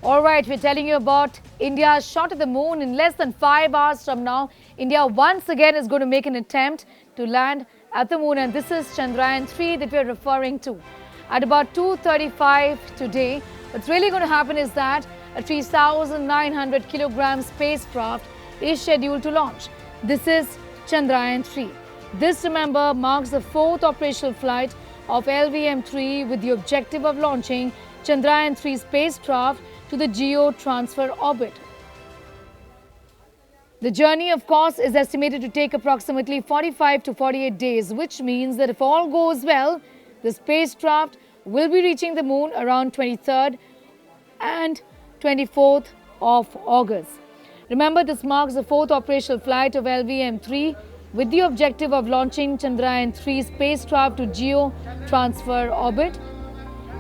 All right, we're telling you about India's shot at the moon. In less than 5 hours from now, India once again is going to make an attempt to land at the moon. And this is Chandrayaan-3 that we're referring to. At about 2:35 today, what's really going to happen is that a 3,900 kilogram spacecraft is scheduled to launch. This is Chandrayaan-3. This, remember, marks the 4th operational flight of LVM-3 with the objective of launching Chandrayaan-3 spacecraft to the geo-transfer orbit. The journey, of course, is estimated to take approximately 45 to 48 days, which means that if all goes well, the spacecraft will be reaching the moon around 23rd and 24th of August. Remember, this marks the 4th operational flight of LVM-3 with the objective of launching Chandrayaan-3 spacecraft to geo-transfer orbit.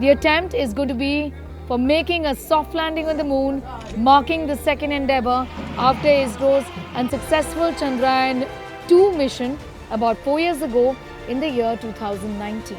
The attempt is going to be for making a soft landing on the moon, marking the second endeavour after Isro's unsuccessful Chandrayaan-2 mission about 4 years ago in the year 2019.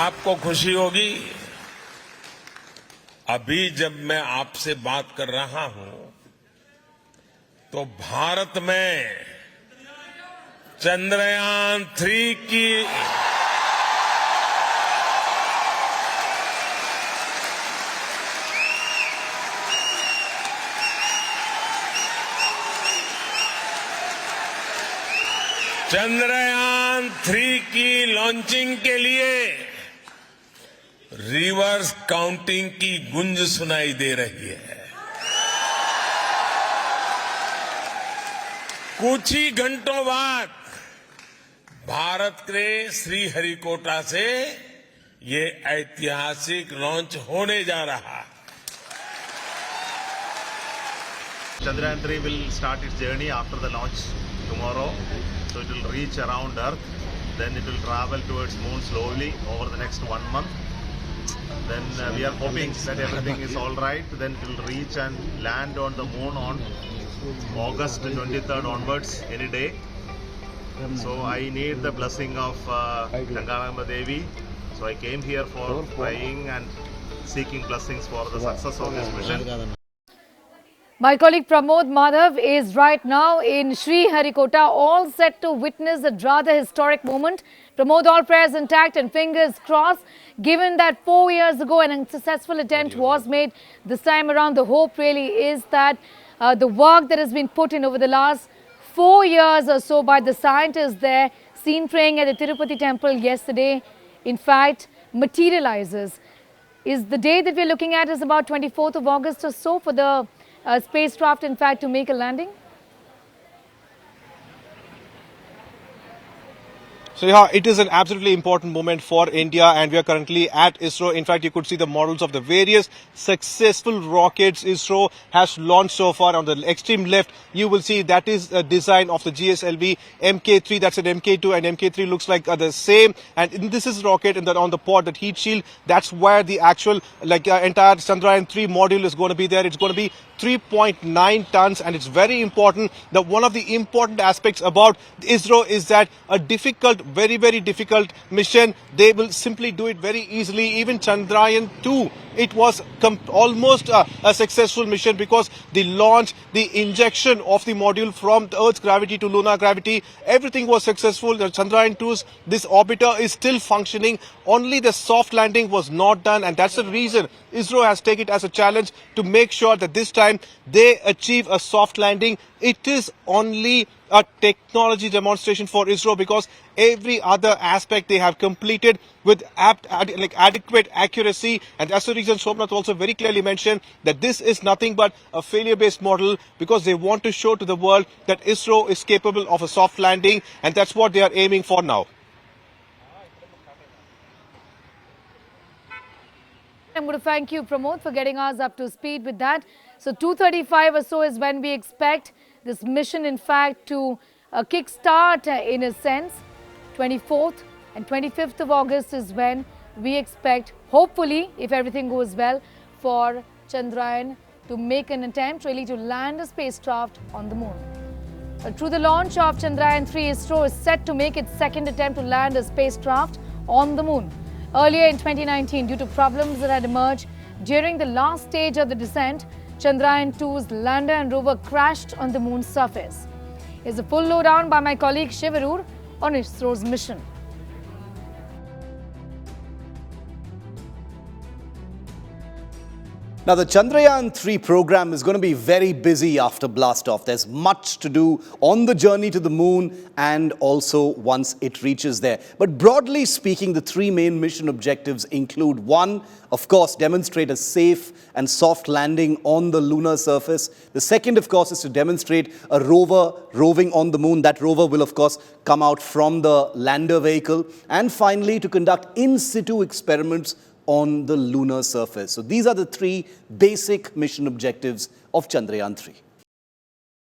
आपको खुशी होगी, अभी जब मैं आपसे बात कर रहा हूं, तो भारत में चंद्रयान-3 की चंद्रयान-3 की लॉन्चिंग के लिए रिवर्स काउंटिंग की गूंज सुनाई दे रही है। कुछ ही घंटों बाद भारत के श्रीहरिकोटा से ये ऐतिहासिक लॉन्च होने जा रहा है। Chandrayaan-3 will start its journey after the launch tomorrow. So it will reach around Earth. Then it will travel towards Moon slowly over the next 1 month. Then we are hoping that everything is all right. Then it will reach and land on the moon on August 23rd onwards, any day. So I need the blessing of Chandrayaan Devi. So I came here for praying and seeking blessings for the success of this mission. My colleague Pramod Madhav is right now in Sriharikota, all set to witness a rather historic moment. Pramod, all prayers intact and fingers crossed. Given that 4 years ago an unsuccessful attempt was made, this time around the hope really is that the work that has been put in over the last 4 years or so by the scientists there, seen praying at the Tirupati temple yesterday, in fact, materializes. Is the day that we're looking at is about 24th of August or so for the spacecraft, in fact, to make a landing? So yeah, it is an absolutely important moment for India, and we are currently at Isro. In fact, you could see the models of the various successful rockets Isro has launched so far. On the extreme left, you will see that is a design of the GSLV MK3. That's an MK2, and MK3 looks like the same. And this is rocket, and then on the pod, that heat shield, that's where the actual entire Chandrayaan-3 module is going to be there. It's going to be 3.9 tons, and it's very important that one of the important aspects about Isro is that a difficult, very, very difficult mission, they will simply do it very easily. Even Chandrayaan-2, it was almost a successful mission because the launch, the injection of the module from the Earth's gravity to lunar gravity, everything was successful. The Chandrayaan-2's, this orbiter is still functioning. Only the soft landing was not done, and that's the reason Isro has taken it as a challenge to make sure that this time they achieve a soft landing. It is only a technology demonstration for Isro because every other aspect they have completed with adequate accuracy, and that's the reason Somnath also very clearly mentioned that this is nothing but a failure-based model because they want to show to the world that Isro is capable of a soft landing, and that's what they are aiming for now. I'm going to thank you, Pramod, for getting us up to speed with that. So 2:35 or so is when we expect this mission, in fact, to kickstart in a sense. 24th and 25th of August is when we expect, hopefully, if everything goes well, for Chandrayaan to make an attempt really to land a spacecraft on the moon. Through the launch of Chandrayaan-3, Isro is set to make its second attempt to land a spacecraft on the moon. Earlier in 2019, due to problems that had emerged during the last stage of the descent, Chandrayaan-2's lander and rover crashed on the moon's surface. Here's a full lowdown by my colleague Shivarur on ISRO's mission. Now, the Chandrayaan-3 program is going to be very busy after blastoff. There's much to do on the journey to the moon and also once it reaches there. But broadly speaking, the three main mission objectives include: one, of course, demonstrate a safe and soft landing on the lunar surface. The second, of course, is to demonstrate a rover roving on the moon. That rover will, of course, come out from the lander vehicle. And finally, to conduct in situ experiments on the lunar surface. So these are the three basic mission objectives of Chandrayaan-3.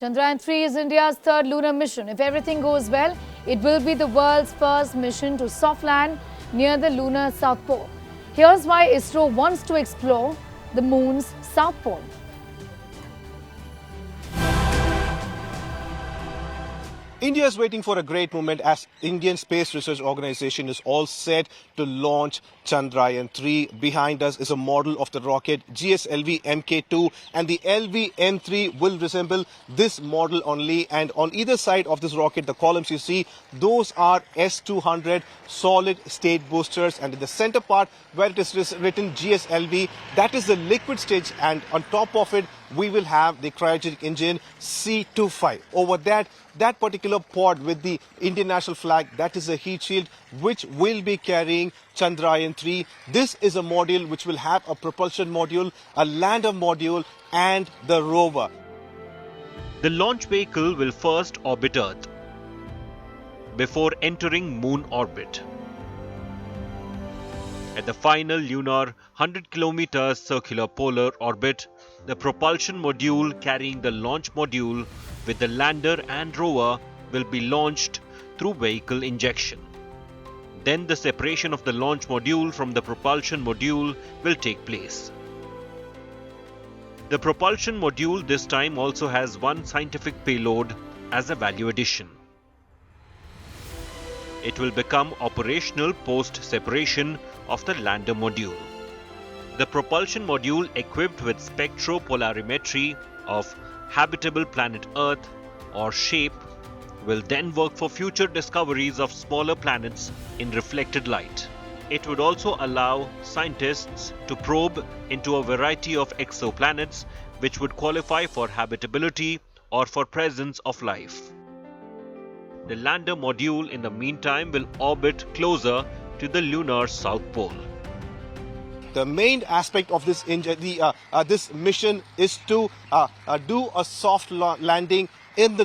Chandrayaan-3 is India's third lunar mission. If everything goes well, it will be the world's first mission to soft land near the lunar South Pole. Here's why ISRO wants to explore the moon's South Pole. India is waiting for a great moment as Indian Space Research Organization is all set to launch Chandrayaan-3. Behind us is a model of the rocket LVM-2, and the LVM-3 will resemble this model only. And on either side of this rocket, the columns you see, those are S200 solid state boosters, and in the center part where it is written GSLV, that is the liquid stage, and on top of it we will have the cryogenic engine C25. Over that particular pod with the Indian national flag, that is a heat shield which will be carrying Chandrayaan-3. This is a module which will have a propulsion module, a lander module and the rover. The launch vehicle will first orbit Earth before entering moon orbit. At the final lunar 100 km circular polar orbit, the propulsion module carrying the launch module with the lander and rover will be launched through vehicle injection. Then the separation of the launch module from the propulsion module will take place. The propulsion module this time also has one scientific payload as a value addition. It will become operational post-separation of the lander module. The propulsion module, equipped with spectropolarimetry of habitable planet Earth or SHAPE, will then work for future discoveries of smaller planets in reflected light. It would also allow scientists to probe into a variety of exoplanets which would qualify for habitability or for presence of life. The lander module in the meantime will orbit closer to the lunar South Pole. The main aspect of this this mission is to do a soft landing on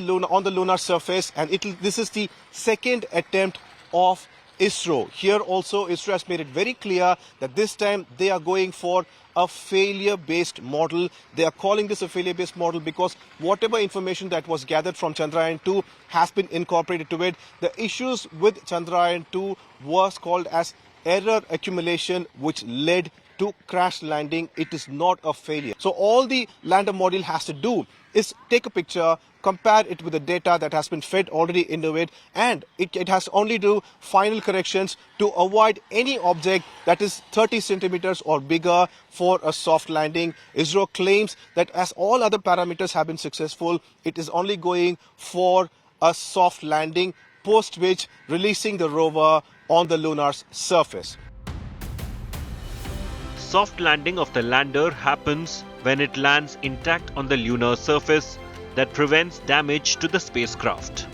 the lunar surface, and this is the second attempt of ISRO. Here also ISRO has made it very clear that this time they are going for a failure-based model. They are calling this a failure-based model because whatever information that was gathered from Chandrayaan-2 has been incorporated to it. The issues with Chandrayaan-2 was called as error accumulation, which led to crash landing. It is not a failure. So all the lander module has to do is take a picture, compare it with the data that has been fed already into it, and it has only to do final corrections to avoid any object that is 30 centimeters or bigger for a soft landing. ISRO claims that as all other parameters have been successful, it is only going for a soft landing, post which releasing the rover on the lunar surface. Soft landing of the lander happens when it lands intact on the lunar surface that prevents damage to the spacecraft.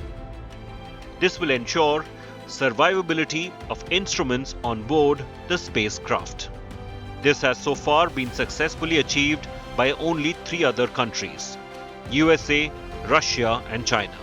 This will ensure survivability of instruments on board the spacecraft. This has so far been successfully achieved by only 3 other countries: USA, Russia and China.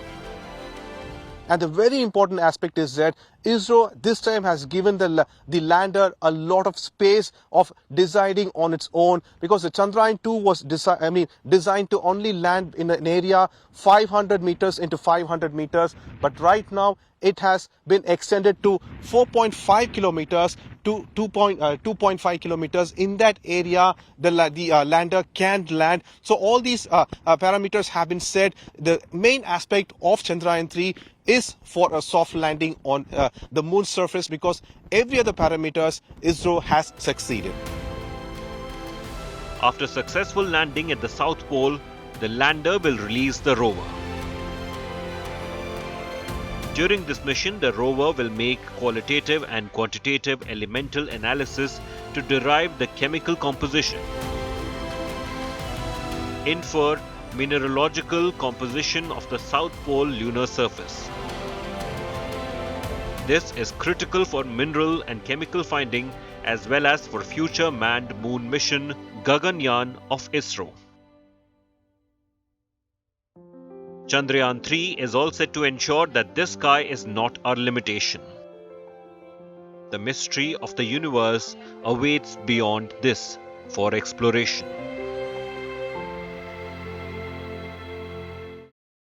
And the very important aspect is that ISRO this time has given the lander a lot of space of deciding on its own, because the Chandrayaan-2 was designed to only land in an area 500 meters into 500 meters. But right now it has been extended to 4.5 kilometers to 2.5 kilometers. In that area, the lander can land. So all these parameters have been set. The main aspect of Chandrayaan-3 is for a soft landing on the moon's surface, because every other parameters ISRO has succeeded. After successful landing at the South Pole, the lander will release the rover. During this mission, the rover will make qualitative and quantitative elemental analysis to derive the chemical composition, infer mineralogical composition of the South Pole lunar surface. This is critical for mineral and chemical finding as well as for future manned moon mission Gaganyaan of ISRO. Chandrayaan-3 is all set to ensure that this sky is not our limitation. The mystery of the universe awaits beyond this for exploration.